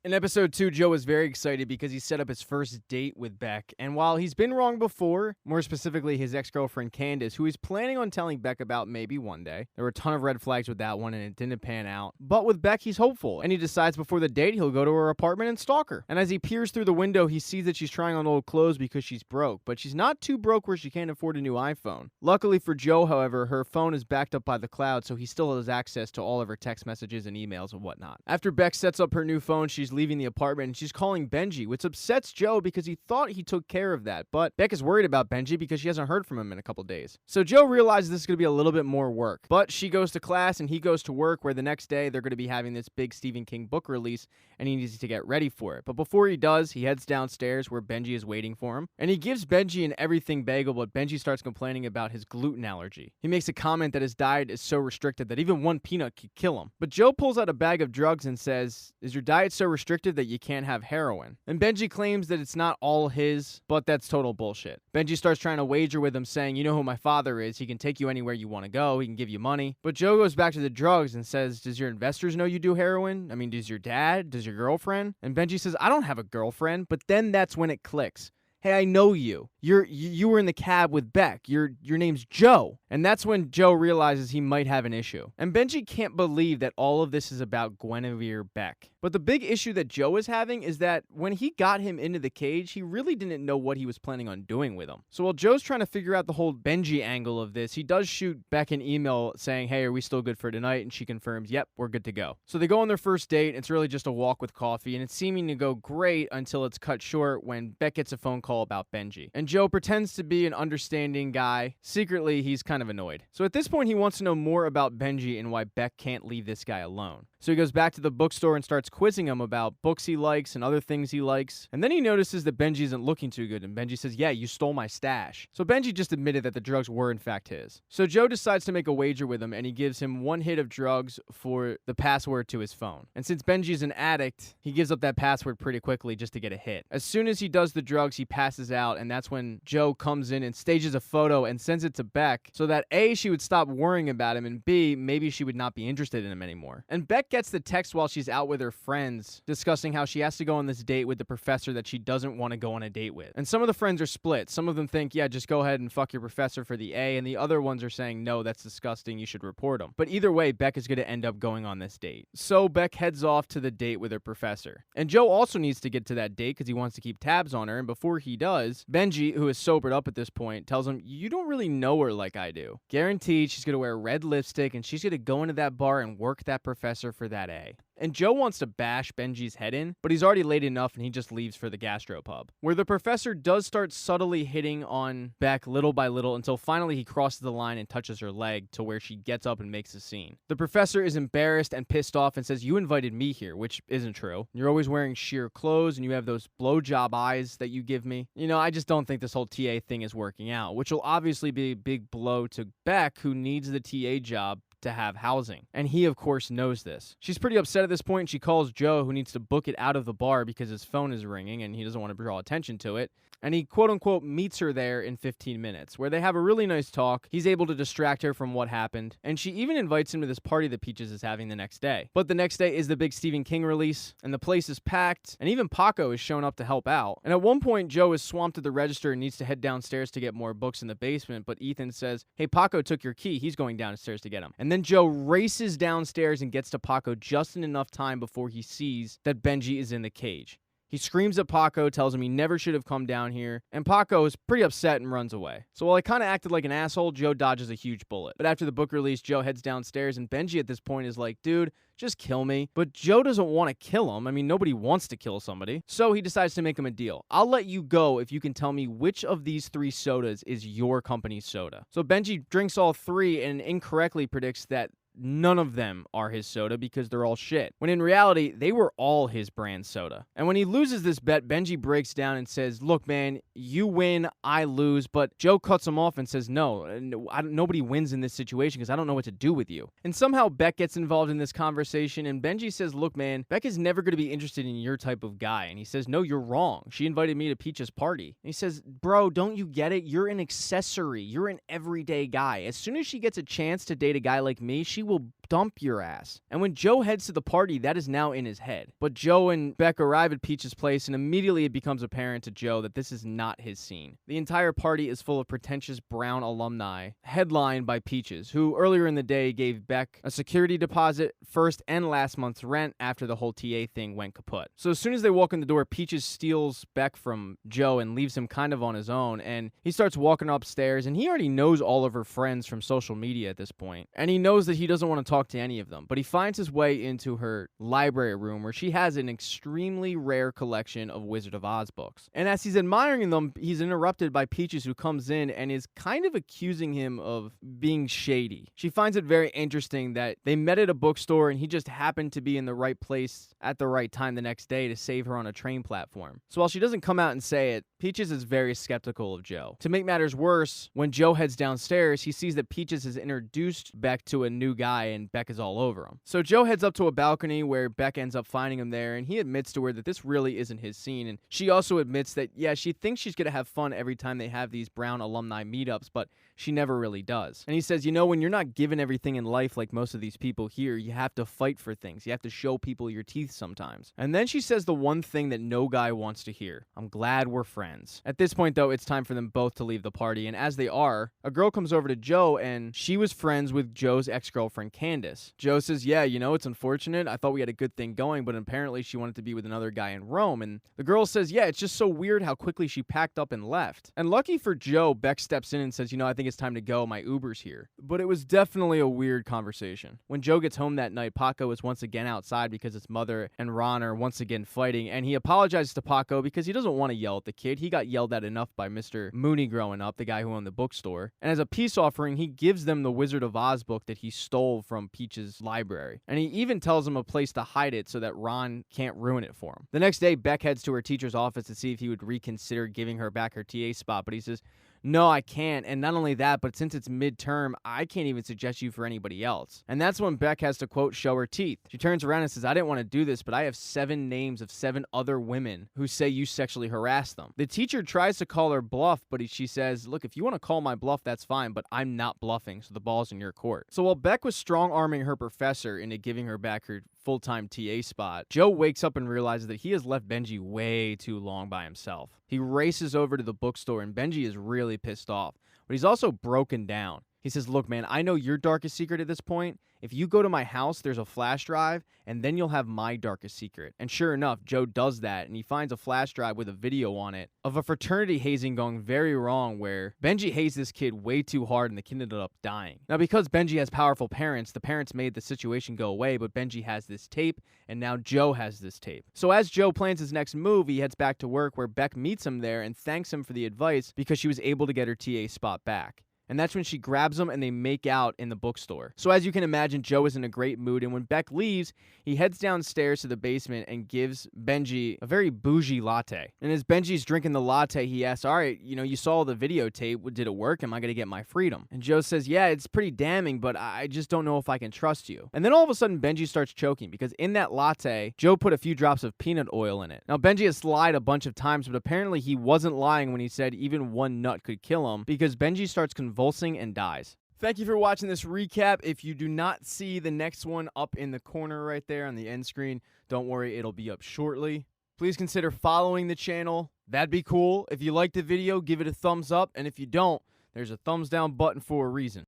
In episode 2, Joe is very excited because he set up his first date with Beck, and while he's been wrong before, more specifically his ex-girlfriend Candace, who he's planning on telling Beck about maybe one day. There were a ton of red flags with that one and it didn't pan out. But with Beck, he's hopeful, and he decides before the date he'll go to her apartment and stalk her. And as he peers through the window, he sees that she's trying on old clothes because she's broke, but she's not too broke where she can't afford a new iPhone. Luckily for Joe, however, her phone is backed up by the cloud, so he still has access to all of her text messages and emails and whatnot. After Beck sets up her new phone, she's leaving the apartment and she's calling Benjy, which upsets Joe because he thought he took care of that. But Beck is worried about Benjy because she hasn't heard from him in a couple days. So Joe realizes this is going to be a little bit more work. But she goes to class and he goes to work, where the next day they're going to be having this big Stephen King book release and he needs to get ready for it. But before he does, he heads downstairs where Benjy is waiting for him. And he gives Benjy an everything bagel, but Benjy starts complaining about his gluten allergy. He makes a comment that his diet is so restricted that even one peanut could kill him. But Joe pulls out a bag of drugs and says, "Is your diet so restricted that you can't have heroin?" And Benjy claims that it's not all his, but that's total bullshit. Benjy starts trying to wager with him, saying, "You know who my father is. He can take you anywhere you want to go. He can give you money." But Joe goes back to the drugs and says, "Does your investors know you do heroin? I mean, does your dad? Does your girlfriend?" And Benjy says, "I don't have a girlfriend." But then that's when it clicks. "Hey, I know you. You were in the cab with Beck. Your name's Joe." And that's when Joe realizes he might have an issue. And Benjy can't believe that all of this is about Guinevere Beck. But the big issue that Joe is having is that when he got him into the cage, he really didn't know what he was planning on doing with him. So while Joe's trying to figure out the whole Benjy angle of this, he does shoot Beck an email saying, "Hey, are we still good for tonight?" And she confirms, "Yep, we're good to go." So they go on their first date. It's really just a walk with coffee, and it's seeming to go great until it's cut short when Beck gets a phone call about Benjy. And Joe pretends to be an understanding guy. Secretly, he's kind of annoyed. So at this point, he wants to know more about Benjy and why Beck can't leave this guy alone. So he goes back to the bookstore and starts quizzing him about books he likes and other things he likes. And then he notices that Benjy isn't looking too good, and Benjy says, "Yeah, you stole my stash." So Benjy just admitted that the drugs were in fact his. So Joe decides to make a wager with him, and he gives him one hit of drugs for the password to his phone. And since Benjy's an addict, he gives up that password pretty quickly just to get a hit. As soon as he does the drugs, he passes out, and that's when Joe comes in and stages a photo and sends it to Beck so that A, she would stop worrying about him, and B, maybe she would not be interested in him anymore. And Beck gets the text while she's out with her friends, discussing how she has to go on this date with the professor that she doesn't want to go on a date with. And some of the friends are split. Some of them think, "Yeah, just go ahead and fuck your professor for the A," and the other ones are saying, "No, that's disgusting, you should report him." But either way, Beck is going to end up going on this date. So Beck heads off to the date with her professor. And Joe also needs to get to that date because he wants to keep tabs on her, and before he does, Benjy, who is sobered up at this point, tells him, "You don't really know her like I do. Guaranteed she's going to wear red lipstick and she's going to go into that bar and work that professor for that A." And Joe wants to bash Benjy's head in, but he's already late enough and he just leaves for the gastropub, where the professor does start subtly hitting on Beck little by little until finally he crosses the line and touches her leg to where she gets up and makes a scene. The professor is embarrassed and pissed off and says, "You invited me here," which isn't true. "You're always wearing sheer clothes and you have those blowjob eyes that you give me. I just don't think this whole TA thing is working out," which will obviously be a big blow to Beck, who needs the TA job to have housing. And he, of course, knows this. She's pretty upset at this point, and she calls Joe, who needs to book it out of the bar because his phone is ringing and he doesn't want to draw attention to it. And he, quote-unquote, meets her there in 15 minutes, where they have a really nice talk. He's able to distract her from what happened, and she even invites him to this party that Peaches is having the next day. But the next day is the big Stephen King release, and the place is packed, and even Paco is shown up to help out. And at one point, Joe is swamped at the register and needs to head downstairs to get more books in the basement, but Ethan says, "Hey, Paco took your key. He's going downstairs to get him." And then Joe races downstairs and gets to Paco just in enough time before he sees that Benjy is in the cage. He screams at Paco, tells him he never should have come down here, and Paco is pretty upset and runs away. So while I kind of acted like an asshole, Joe dodges a huge bullet. But after the book release, Joe heads downstairs, and Benjy at this point is like, "Dude, just kill me." But Joe doesn't want to kill him. I mean, nobody wants to kill somebody. So he decides to make him a deal. "I'll let you go if you can tell me which of these 3 sodas is your company's soda." So Benjy drinks all 3 and incorrectly predicts that none of them are his soda because they're all shit, when in reality, they were all his brand soda. And when he loses this bet, Benjy breaks down and says, "Look, man, you win, I lose." But Joe cuts him off and says, "No, nobody wins in this situation because I don't know what to do with you." And somehow Beck gets involved in this conversation, and Benjy says, "Look, man, Beck is never going to be interested in your type of guy." And he says, "No, you're wrong. She invited me to Peach's party." And he says, "Bro, don't you get it? You're an accessory. You're an everyday guy. As soon as she gets a chance to date a guy like me, she will stump your ass. And when Joe heads to the party, that is now in his head. But Joe and Beck arrive at Peach's place, and immediately it becomes apparent to Joe that this is not his scene. The entire party is full of pretentious Brown alumni, headlined by Peaches, who earlier in the day gave Beck a security deposit, first and last month's rent after the whole TA thing went kaput. So as soon as they walk in the door, Peaches steals Beck from Joe and leaves him kind of on his own, and he starts walking upstairs, and he already knows all of her friends from social media at this point, and he knows that he doesn't want to talk to any of them, but he finds his way into her library room where she has an extremely rare collection of Wizard of Oz books. And as he's admiring them, he's interrupted by Peaches, who comes in and is kind of accusing him of being shady. She finds it very interesting that they met at a bookstore and he just happened to be in the right place at the right time the next day to save her on a train platform. So while she doesn't come out and say it, Peaches is very skeptical of Joe. To make matters worse, when Joe heads downstairs, he sees that Peaches has introduced Beck to a new guy and Beck is all over him. So Joe heads up to a balcony where Beck ends up finding him there, and he admits to her that this really isn't his scene, and she also admits that, yeah, she thinks she's gonna have fun every time they have these Brown alumni meetups, but she never really does. And he says, you know, when you're not given everything in life like most of these people here, you have to fight for things. You have to show people your teeth sometimes. And then she says the one thing that no guy wants to hear. I'm glad we're friends. At this point, though, it's time for them both to leave the party, and as they are, a girl comes over to Joe, and she was friends with Joe's ex-girlfriend, Candace. Joe says, yeah, you know, it's unfortunate. I thought we had a good thing going, but apparently she wanted to be with another guy in Rome. And the girl says, yeah, it's just so weird how quickly she packed up and left. And lucky for Joe, Beck steps in and says, you know, I think it's time to go. My Uber's here. But it was definitely a weird conversation. When Joe gets home that night, Paco is once again outside because his mother and Ron are once again fighting, and he apologizes to Paco because he doesn't want to yell at the kid. He got yelled at enough by Mr. Mooney growing up, the guy who owned the bookstore. And as a peace offering, he gives them the Wizard of Oz book that he stole from Peach's library. And he even tells him a place to hide it so that Ron can't ruin it for him. The next day, Beck heads to her teacher's office to see if he would reconsider giving her back her TA spot, but he says, no, I can't. And not only that, but since it's midterm, I can't even suggest you for anybody else. And that's when Beck has to, quote, show her teeth. She turns around and says, I didn't want to do this, but I have 7 names of 7 other women who say you sexually harassed them. The teacher tries to call her bluff, but she says, look, if you want to call my bluff, that's fine, but I'm not bluffing, so the ball's in your court. So while Beck was strong-arming her professor into giving her back her full-time TA spot, Joe wakes up and realizes that he has left Benjy way too long by himself. He races over to the bookstore, and Benjy is really pissed off, but he's also broken down. He says, look, man, I know your darkest secret at this point. If you go to my house, there's a flash drive, and then you'll have my darkest secret. And sure enough, Joe does that, and he finds a flash drive with a video on it of a fraternity hazing going very wrong, where Benjy hazed this kid way too hard, and the kid ended up dying. Now, because Benjy has powerful parents, the parents made the situation go away, but Benjy has this tape, and now Joe has this tape. So as Joe plans his next move, he heads back to work, where Beck meets him there and thanks him for the advice because she was able to get her TA spot back. And that's when she grabs him and they make out in the bookstore. So as you can imagine, Joe is in a great mood, and when Beck leaves, he heads downstairs to the basement and gives Benjy a very bougie latte. And as Benjy's drinking the latte, he asks, all right, you know, you saw the videotape. Did it work? Am I going to get my freedom? And Joe says, yeah, it's pretty damning, but I just don't know if I can trust you. And then all of a sudden, Benjy starts choking because in that latte, Joe put a few drops of peanut oil in it. Now, Benjy has lied a bunch of times, but apparently he wasn't lying when he said even one nut could kill him, because Benjy starts convulsing and dies. Thank you for watching this recap. If you do not see the next one up in the corner right there on the end screen, don't worry, it'll be up shortly. Please consider following the channel. That'd be cool. If you liked the video, give it a thumbs up, and if you don't, there's a thumbs down button for a reason.